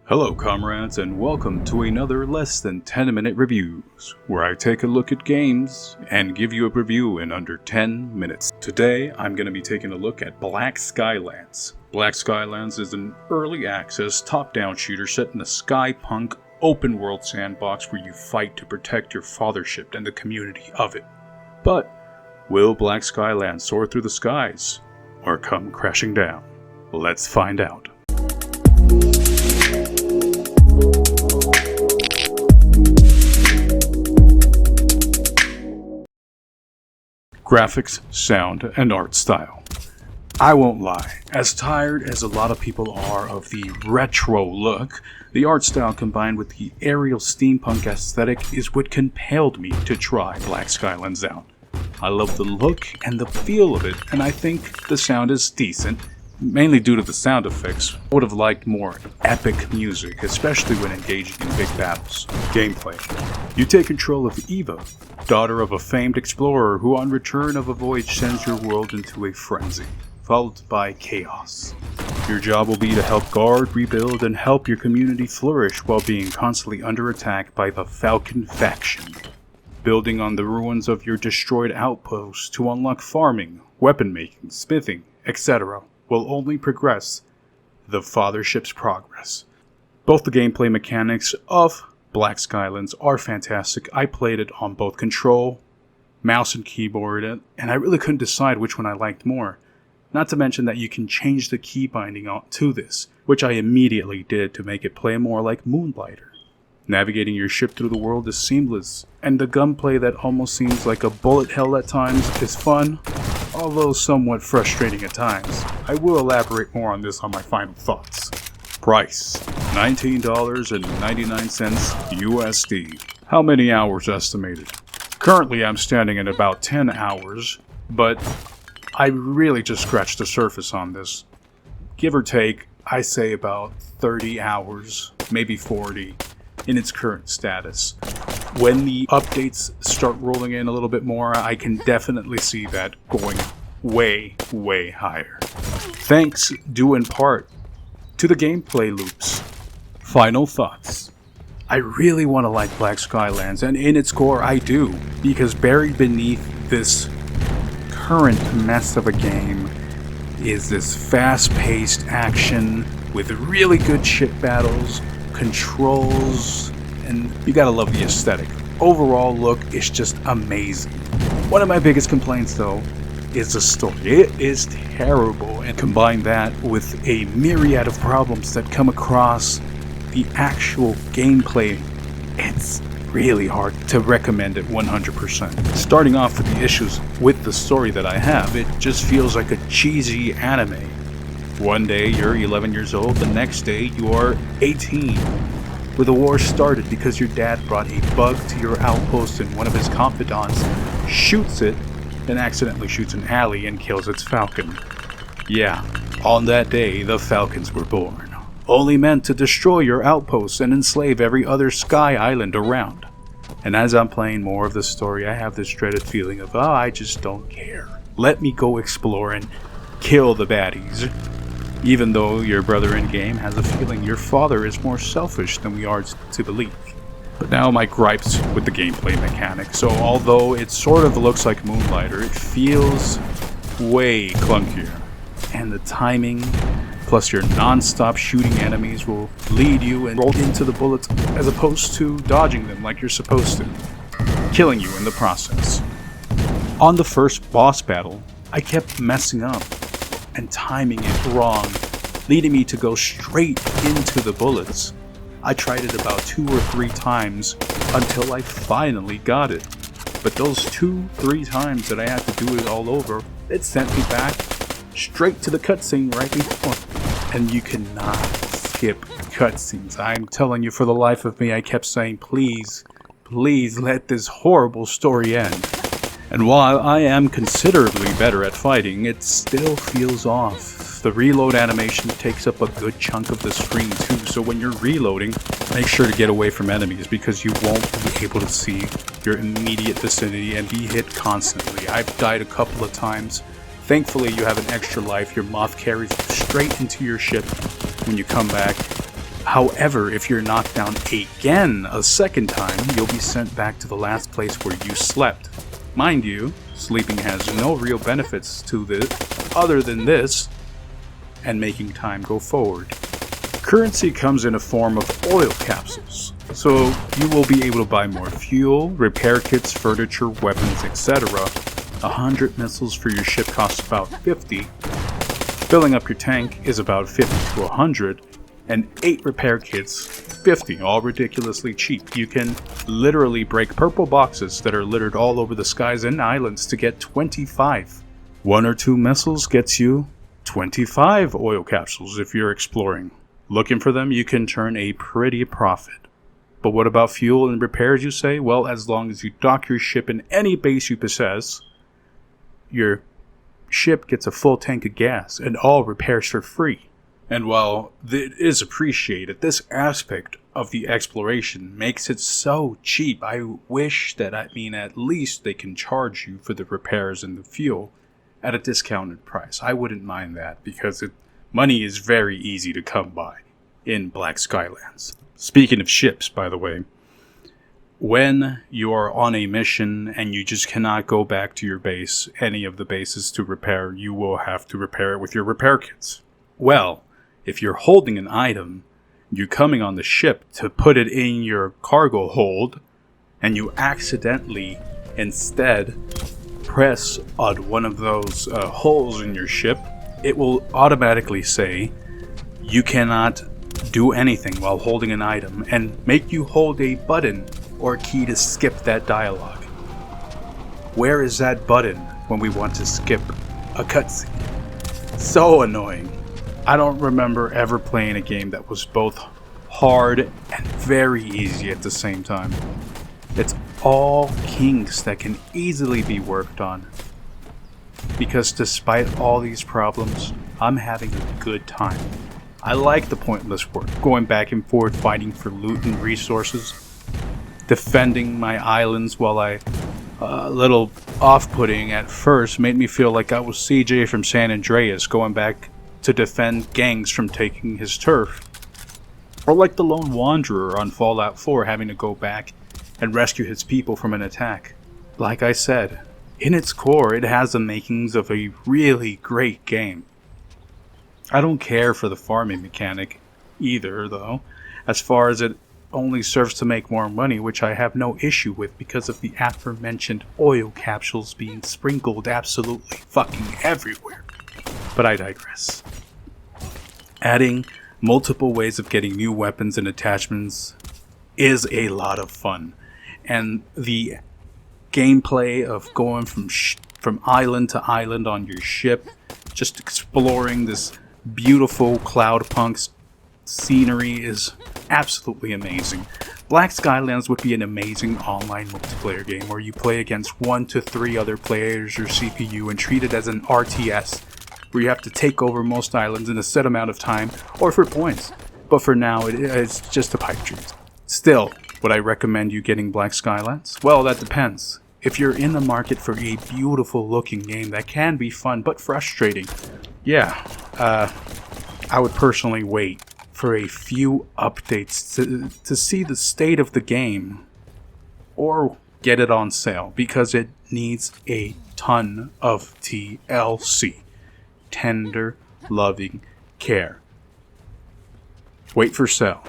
Hello comrades, and welcome to another less than 10-minute reviews, where I take a look at games and give you a review in under 10 minutes. Today I'm going to be taking a look at Black Skylands. Black Skylands is an early access top-down shooter set in a skypunk open world sandbox where you fight to protect your fathership and the community of it. But will Black Skylands soar through the skies or come crashing down? Let's find out. Graphics, sound, and art style. I won't lie, as tired as a lot of people are of the retro look, the art style combined with the aerial steampunk aesthetic is what compelled me to try Black Skylands out. I love the look and the feel of it, and I think the sound is decent, mainly due to the sound effects. I would have liked more epic music, especially when engaging in big battles. Gameplay. You take control of Eva, daughter of a famed explorer who on return of a voyage sends your world into a frenzy, followed by chaos. Your job will be to help guard, rebuild, and help your community flourish while being constantly under attack by the Falcon faction. Building on the ruins of your destroyed outposts to unlock farming, weapon making, smithing, etc. will only progress the fathership's progress. Both the gameplay mechanics of Black Skylands are fantastic. I played it on both control, mouse and keyboard, and I really couldn't decide which one I liked more. Not to mention that you can change the key binding to this, which I immediately did to make it play more like Moonlighter. Navigating your ship through the world is seamless, and the gunplay that almost seems like a bullet hell at times is fun, although somewhat frustrating at times. I will elaborate more on this on my final thoughts. Price: $19.99 USD. How many hours estimated? Currently I'm standing at about 10 hours, but I really just scratched the surface on this. Give or take, I say about 30 hours, maybe 40, in its current status. When the updates start rolling in a little bit more, I can definitely see that going way higher. Thanks due in part to the gameplay loops. Final thoughts. I really want to like Black Skylands, and in its core I do, because buried beneath this current mess of a game is this fast-paced action with really good ship battles, controls, and you gotta love the aesthetic. Overall look is just amazing. One of my biggest complaints though is the story. It is terrible, and combine that with a myriad of problems that come across the actual gameplay, it's really hard to recommend it 100%. Starting off with the issues with the story that I have, it just feels like a cheesy anime. One day you're 11 years old, the next day you are 18. Where the war started because your dad brought a bug to your outpost and one of his confidants shoots it, then accidentally shoots an alley and kills its falcon. Yeah, on that day the falcons were born. Only meant to destroy your outposts and enslave every other sky island around. And as I'm playing more of the story, I have this dreaded feeling of, I just don't care. Let me go explore and kill the baddies. Even though your brother in game has a feeling your father is more selfish than we are to believe. But now my gripes with the gameplay mechanic. So although it sort of looks like Moonlighter, it feels way clunkier. And the timing, plus your non-stop shooting enemies will lead you and roll into the bullets as opposed to dodging them like you're supposed to, killing you in the process. On the first boss battle, I kept messing up and timing it wrong, leading me to go straight into the bullets. I tried it about 2 or 3 times until I finally got it. But those 2-3 times that I had to do it all over, it sent me back straight to the cutscene right before. And you cannot skip cutscenes. I'm telling you, for the life of me, I kept saying, please let this horrible story end. And while I am considerably better at fighting, it still feels off. The reload animation takes up a good chunk of the screen too, so when you're reloading, make sure to get away from enemies because you won't be able to see your immediate vicinity and be hit constantly. I've died a couple of times. Thankfully, you have an extra life. Your moth carries you straight into your ship when you come back. However, if you're knocked down again a second time, you'll be sent back to the last place where you slept. Mind you, sleeping has no real benefits to this other than this and making time go forward. Currency comes in a form of oil capsules, so you will be able to buy more fuel, repair kits, furniture, weapons, etc. 100 missiles for your ship costs about 50. Filling up your tank is about 50 to 100, and 8 repair kits, 50, all ridiculously cheap. You can literally break purple boxes that are littered all over the skies and islands to get 25. 1 or 2 missiles gets you 25 oil capsules if you're exploring. Looking for them, you can turn a pretty profit. But what about fuel and repairs, you say? Well, as long as you dock your ship in any base you possess, your ship gets a full tank of gas and all repairs for free. And while it is appreciated, this aspect of the exploration makes it so cheap. I wish that, at least they can charge you for the repairs and the fuel at a discounted price. I wouldn't mind that, because money is very easy to come by in Black Skylands. Speaking of ships, by the way, when you are on a mission and you just cannot go back to your base, any of the bases to repair, you will have to repair it with your repair kits. Well, if you're holding an item, you're coming on the ship to put it in your cargo hold, and you accidentally instead press on one of those holes in your ship, it will automatically say you cannot do anything while holding an item and make you hold a button or key to skip that dialogue. Where is that button when we want to skip a cutscene? So annoying. I don't remember ever playing a game that was both hard and very easy at the same time. It's all kinks that can easily be worked on. Because despite all these problems, I'm having a good time. I like the pointless work, going back and forth fighting for loot and resources, defending my islands while a little off-putting at first made me feel like I was CJ from San Andreas going back to defend gangs from taking his turf. Or like the lone wanderer on Fallout 4 having to go back and rescue his people from an attack. Like I said, in its core, it has the makings of a really great game. I don't care for the farming mechanic either, though, as far as it only serves to make more money, which I have no issue with because of the aforementioned oil capsules being sprinkled absolutely fucking everywhere. But I digress. Adding multiple ways of getting new weapons and attachments is a lot of fun, and the gameplay of going from island to island on your ship, just exploring this beautiful cloud-punk scenery is absolutely amazing. Black Skylands would be an amazing online multiplayer game where you play against 1 to 3 other players or CPU and treat it as an RTS, where you have to take over most islands in a set amount of time or for points. But for now, it's just a pipe dream. Still, would I recommend you getting Black Skylands? Well, that depends. If you're in the market for a beautiful looking game that can be fun but frustrating, yeah, I would personally wait for a few updates to see the state of the game, or get it on sale, because it needs a ton of TLC. Tender, loving care. Wait for sale.